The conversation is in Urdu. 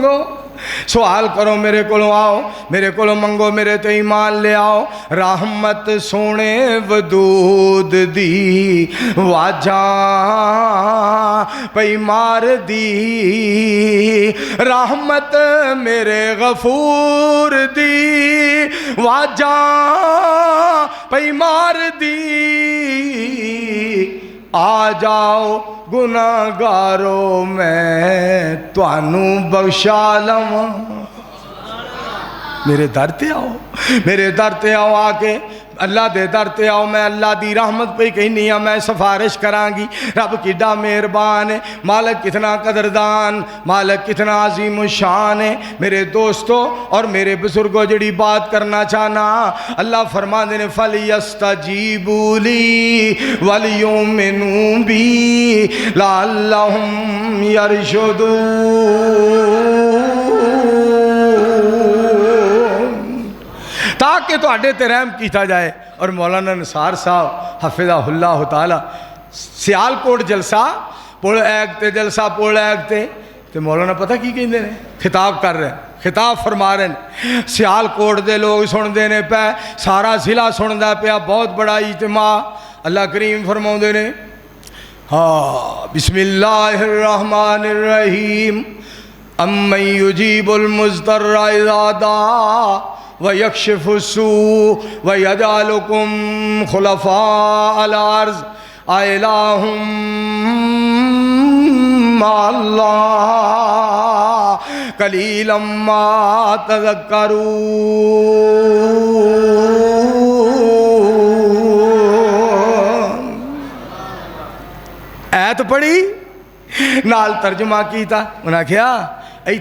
منگو، سوال کرو میرے کو آؤ، میرے کو منگو، میرے تو ایمان لے آؤ۔ رحمت سونے ودود دی واجاں پئی مار دی، رحمت میرے غفور دی واجاں پئی مار دی، آ جاؤ گناہگارو میں توانوں بخشا لواں۔ میرے در تے آؤ، میرے در تے آؤ، آ کے اللہ دے در تے آؤ، میں اللہ دی رحمت پہ کہنی ہاں، میں سفارش کراں گی۔ رب کتنا مہربان ہے، مالک کتنا قدردان، مالک کتنا عظیم الشان ہے۔ میرے دوستو اور میرے بزرگوں جڑی بات کرنا چاہنا، اللہ فرما دینے فَلْيَسْتَجِيبُوا لِي وَلْيُؤْمِنُوا بِي لَعَلَّهُمْ يَرْشُدُونَ، تاکہ تو اڈے تے رحم کیتا جائے۔ اور مولانا نثار صاحب حفظہ اللہ تعالی سیال کوٹ جلسہ پڑھ ایک تے جلسہ پڑھ ایک تے مولانا پتہ کی کہندے نے، خطاب کر رہے ہیں، خطاب فرما رہے ہیں، سیال کوٹ دے لوگ سن دینے پہ، سارا ضلع سن دا پیا، بہت بڑا اجتماع۔ اللہ کریم فرماؤندے نے، بسم اللہ الرحمن الرحیم، امن یجیب المضطر اذا دعا وَيَكْشِفُ السُّوءَ وَيَجْعَلُكُمْ خُلَفَاءَ الْأَرْضِ أَإِلَٰهٌ مَّعَ اللَّهِ قَلِيلًا مَّا تَذَكَّرُونَ۔ ایت پڑھی نال ترجمہ کیتا، انہاں کیا ایتھے